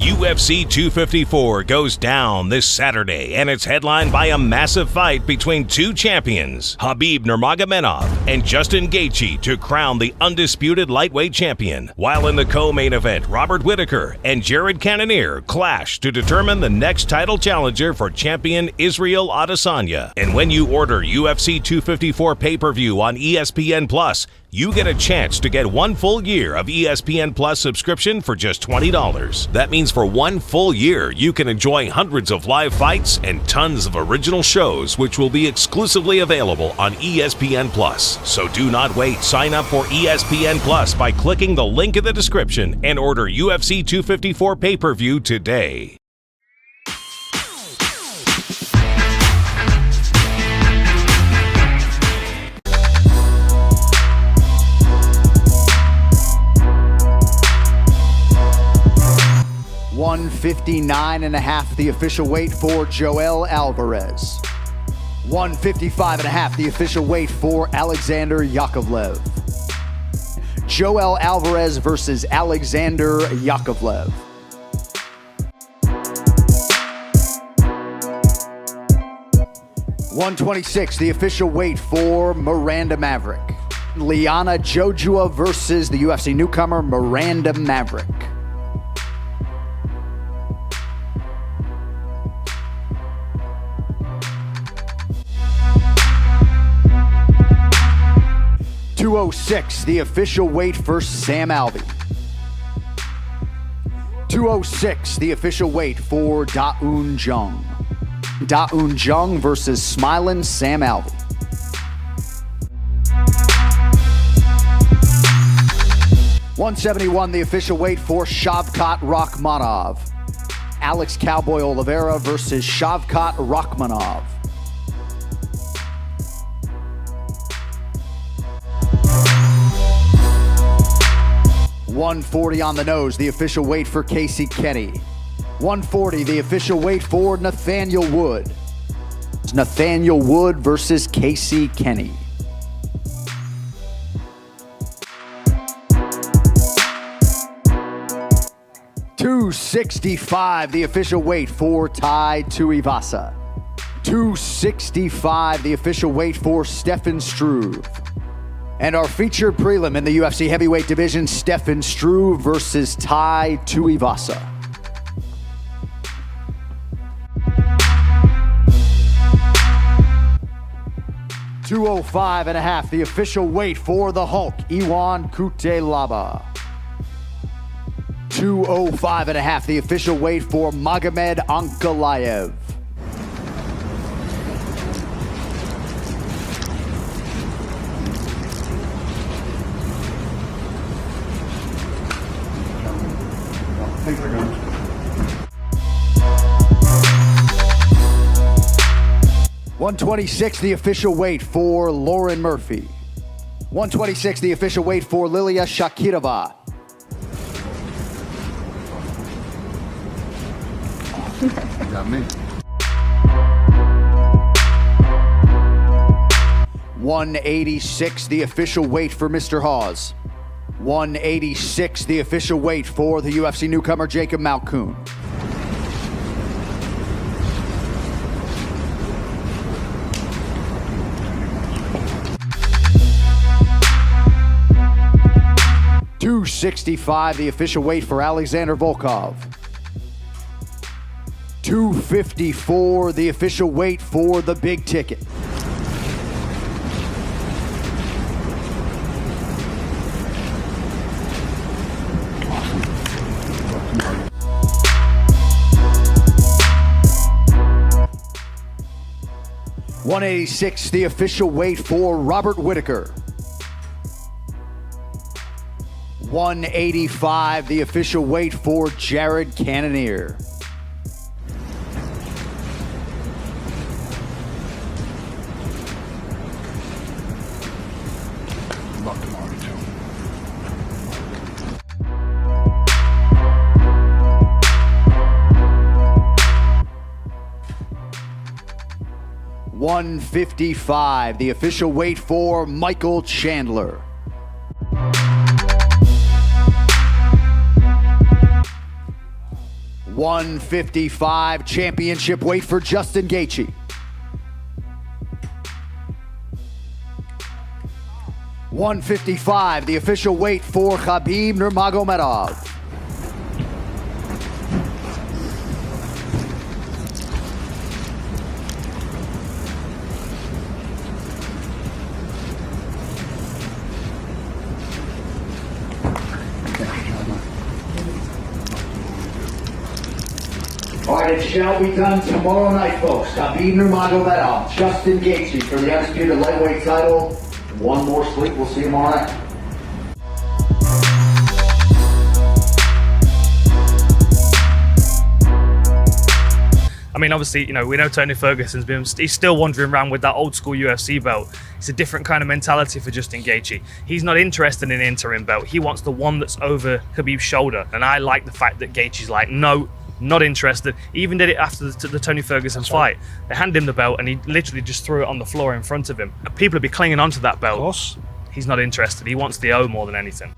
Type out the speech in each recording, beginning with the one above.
UFC 254 goes down this Saturday, and it's headlined by a massive fight between two champions, Khabib Nurmagomedov and Justin Gaethje, to crown the undisputed lightweight champion. While in the co-main event, Robert Whittaker and Jared Cannonier clash to determine the next title challenger for champion Israel Adesanya. And when you order UFC 254 pay-per-view on ESPN+, you get a chance to get 1 full year of ESPN Plus subscription for just $20. That means for 1 full year, you can enjoy hundreds of live fights and tons of original shows, which will be exclusively available on ESPN Plus. So do not wait. Sign up for ESPN Plus by clicking the link in the description and order UFC 254 pay-per-view today. $159.5, the official weight for Joel Alvarez. $155.5, the official weight for Alexander Yakovlev. Joel Alvarez versus Alexander Yakovlev. $126, the official weight for Miranda Maverick. Liana Jojua versus the UFC newcomer Miranda Maverick. $206, the official weight for Sam Alvey. $206, the official weight for Da Un Jung. Da Un Jung versus Smilin' Sam Alvey. $171, the official weight for Shavkat Rakhmonov. Alex Cowboy Oliveira versus Shavkat Rakhmonov. $140 on the nose, the official weight for Casey Kenny. $140, the official weight for Nathaniel Wood. It's Nathaniel Wood versus Casey Kenny. $265, the official weight for Tai Tuivasa. $265, the official weight for Stefan Struve. And our featured prelim in the UFC heavyweight division, Stefan Struve versus Tai Tuivasa. $205.5, the official weight for the Hulk, Iwan Kutelaba. $205.5, the official weight for Magomed Ankalaev. $126, the official weight for Lauren Murphy. $126, the official weight for Lilia Shakirova. Got me. $186, the official weight for Mr. Hawes. $186, the official weight for the UFC newcomer Jacob Malkoun. $265, the official weight for Alexander Volkov. $254, the official weight for the big ticket. $186, the official weight for Robert Whittaker. $185, the official weight for Jared Cannonier. $155, the official weight for Michael Chandler. 155 championship weight for Justin Gaethje. 155, the official weight for Khabib Nurmagomedov. All right, it shall be done tomorrow night, folks. Khabib Nurmagomedov, Justin Gaethje for the undisputed lightweight title. One more sleep. We'll see you tomorrow night. I mean, obviously, we know Tony Ferguson's he's still wandering around with that old school UFC belt. It's a different kind of mentality for Justin Gaethje. He's not interested in an interim belt. He wants the one that's over Khabib's shoulder. And I like the fact that Gaethje's like, no, not interested. He even did it after the Tony Ferguson fight. They handed him the belt and he literally just threw it on the floor in front of him. People would be clinging onto that belt. Of course. He's not interested. He wants the O more than anything.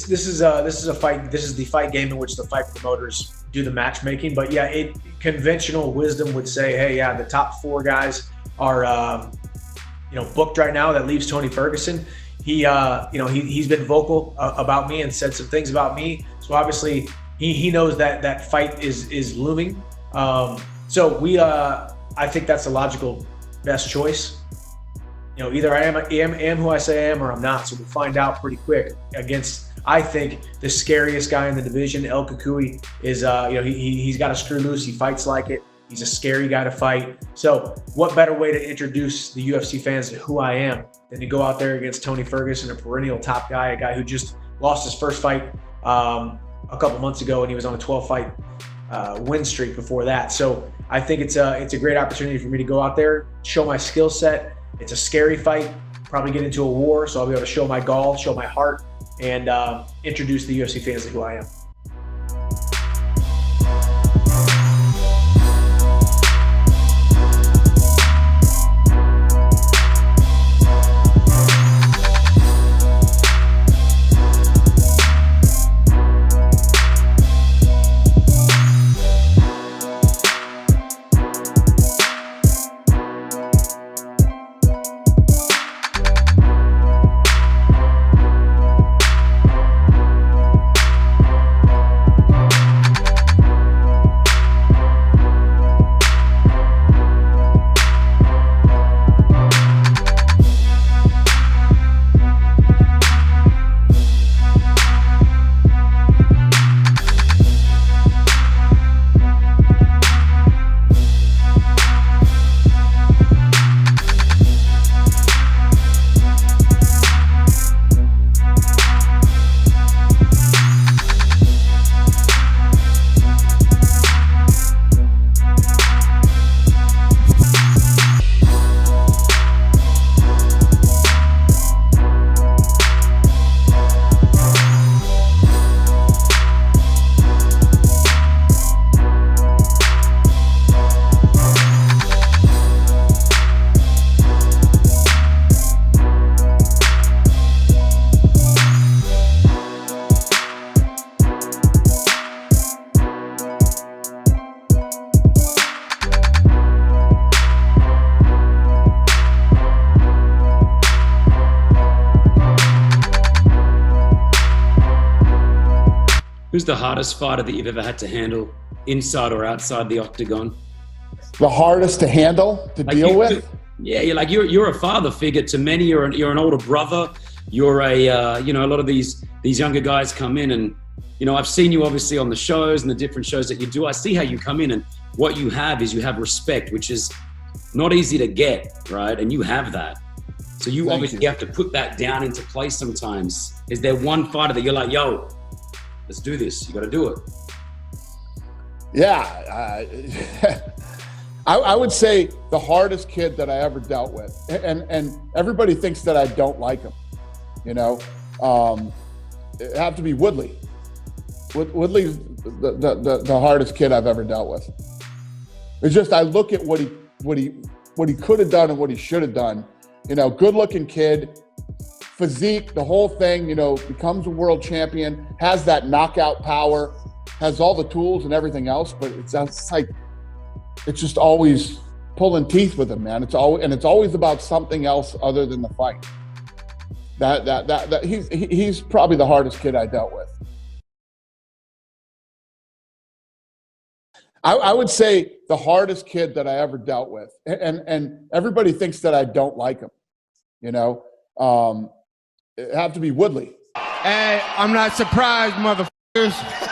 This is a fight. This is the fight game in which the fight promoters do the matchmaking. But yeah, conventional wisdom would say, hey, yeah, the top four guys are booked right now. That leaves Tony Ferguson. He's been vocal about me and said some things about me. So obviously he knows that fight is looming. I think that's the logical best choice. Either I am who I say I am, or I'm not. So we'll find out pretty quick against, I think, the scariest guy in the division. El Kukui is, he's got a screw loose. He fights like it. He's a scary guy to fight. So what better way to introduce the UFC fans to who I am than to go out there against Tony Ferguson, a perennial top guy, a guy who just lost his first fight a couple months ago, and he was on a 12-fight win streak before that. So I think it's a great opportunity for me to go out there, show my skill set. It's a scary fight, probably get into a war, so I'll be able to show my gall, show my heart, and introduce the UFC fans to who I am. Who's the hardest fighter that you've ever had to handle, inside or outside the octagon? The hardest to handle, to deal with? Yeah, you're a father figure to many. You're an older brother. You're a lot of these younger guys come in, and I've seen you obviously on the shows and the different shows that you do. I see how you come in, and what you have is you have respect, which is not easy to get, right? And you have that. So you obviously have to put that down into place sometimes. Is there one fighter that you're like, yo, let's do this? You got to do it. Yeah. I would say the hardest kid that I ever dealt with, and everybody thinks that I don't like him, it have to be Woodley. Woodley's the hardest kid I've ever dealt with. It's just, I look at what he could have done and what he should have done. Good looking kid, physique, the whole thing, becomes a world champion, has that knockout power, has all the tools and everything else, but it's just always pulling teeth with him, man. It's always about something else other than the fight. He's probably the hardest kid I dealt with. I would say the hardest kid that I ever dealt with, and everybody thinks that I don't like him, it have to be Woodley. Hey, I'm not surprised, motherfuckers.